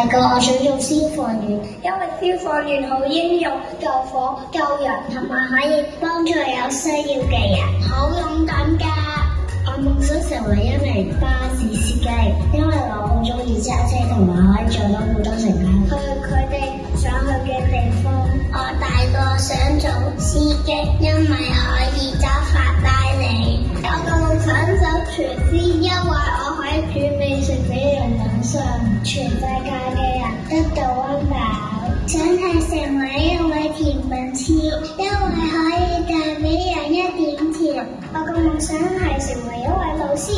大個我想做消防員，因為消防員好英勇，救火救人，同埋可以幫助有需要嘅人，好勇敢㗎。我夢想成為一名巴士司機，因為我好中意揸車，同埋可以做到好多乘客去佢哋想去嘅地方。我大個想做司機，因為可以揸法拉利。我嘅夢想做廚師，因為我可以煮美食俾人品嚐，全世界嘅人得到溫飽。想係成為一位甜品師，因為可以帶俾人一點甜。我嘅夢想係成為一位老師，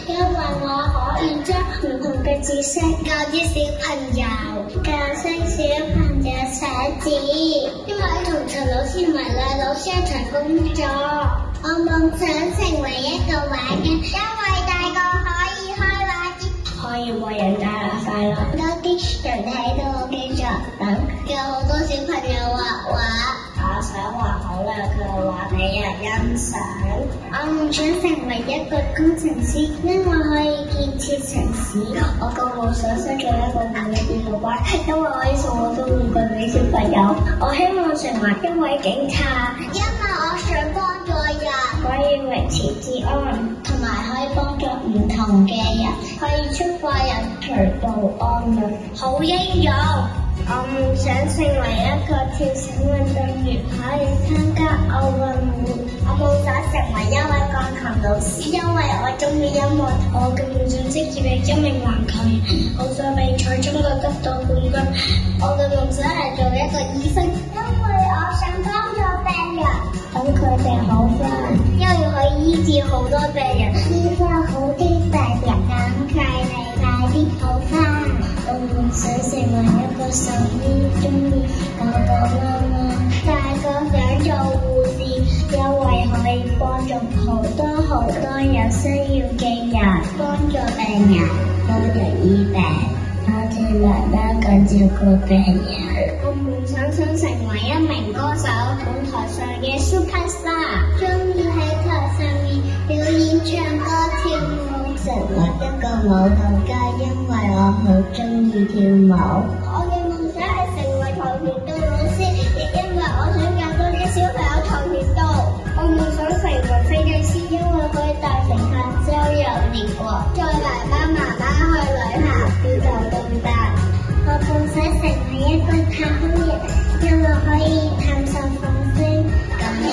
因為我可以將唔同嘅知識教啲小朋友，教識小朋友寫字。因為同陳老師同埋賴老師一齊工作，我夢想成為一個畫家，因為大個可以開畫店，可以為人帶來快樂。多啲人睇到我嘅作品，有好多小朋友畫畫，我想畫好靚嘅畫俾人欣賞。我夢想成為一個工程師，因為可以建設城市。我個夢想想做一個玩具店老闆，因為可以送好多玩具俾小朋友。我希望成為一位警察，因為我想幫助人，可以維持治安，同埋可以幫助唔同嘅人，可以出發人除暴安良，好英勇。我夢想成為一個跳繩運動員，可以參加奧運會。我夢想成為一位鋼琴老師，因為我中意音樂。我嘅夢想職業係一名籃球員，好想比賽中國得到冠軍。我嘅夢想係做一個醫生，因為我想幫助病人，等佢哋好返，因為可以醫治好多病人，醫翻好啲病人，等佢哋快啲好返。我夢想成為一個獸醫，中意狗狗貓貓。大個想做護士，因為可以幫助好多有需要嘅人，幫助病人，幫人醫病，多謝媽媽咁照顧病人。我夢想成為一名歌手，舞台上嘅 superstar， 中意喺台上面表演唱歌跳舞，成為一個舞蹈家，因為我好中意跳舞。我嘅夢想係成為跆拳道老師，亦因為我想教多啲小朋友跆拳道。我夢想成為飛機師，因為可以帶乘客周遊列國，載爸爸媽媽去旅行，宇宙咁大。我夢想成為一個太空人，因為可以探索火星。咁樣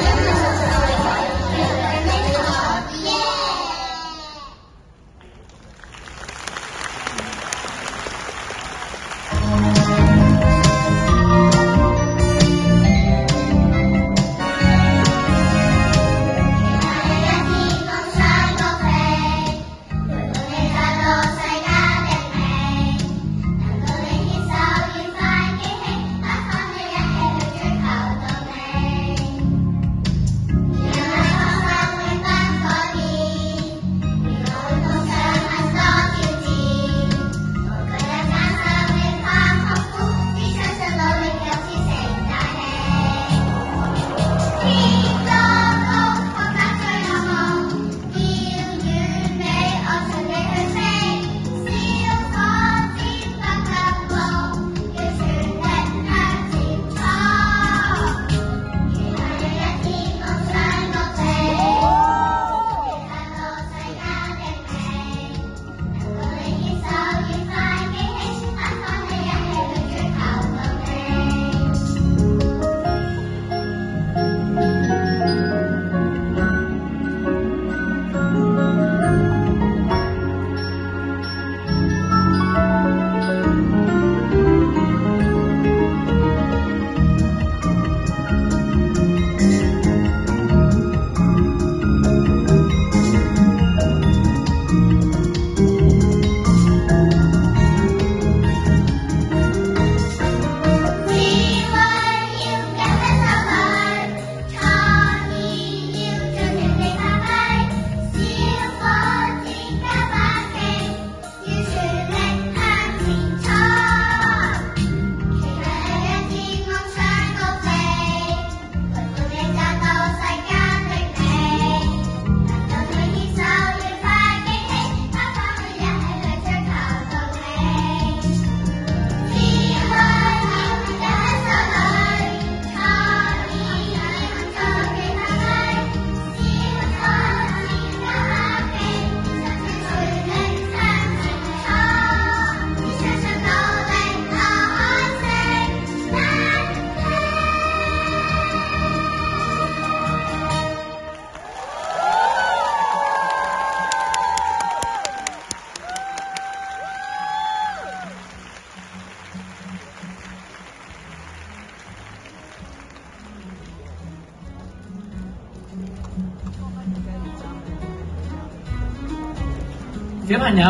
小朋友，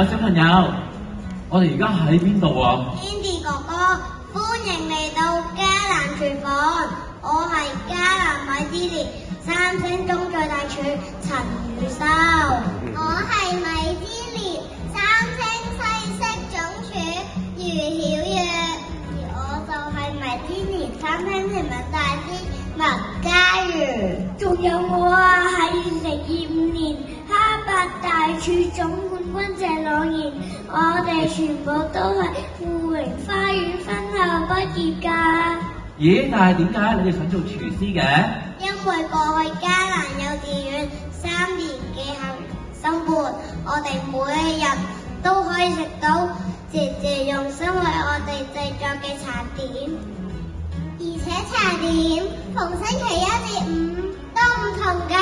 我哋而家喺邊度啊？ Andy 哥哥，歡迎嚟到迦南廚房。我係迦南米芝蓮3星中最大廚陳宇修。我係米芝蓮3星西式總廚余曉月。而我就係米芝蓮3星甜品大師麥嘉瑜。仲有我啊，係2025年哈伯大廚總冠軍謝朗然。我哋全部都係富榮花園分校畢業㗎。咦，但係點解你哋想做廚師嘅？因為過去迦南幼稚園3年嘅校園生活，我哋每一日都可以食到姐姐用心為我哋製作嘅茶點，而且茶點逢星期1至5都唔同㗎。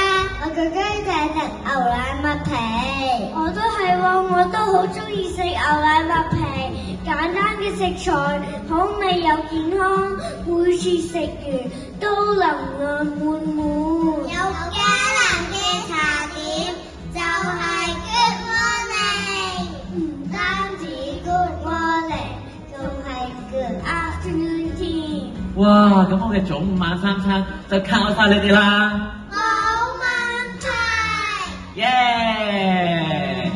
我最中意就係食牛奶麥皮，我都係喎，我都好中意食牛奶麥皮。簡單嘅食材，好味又健康，每次食完都能量滿滿。有迦南嘅茶點就係 Good Morning， 唔單止 Good Morning， 仲係 Good Afternoon 添。哇，咁我嘅早午晚3餐就靠晒你哋啦！冇問題。耶！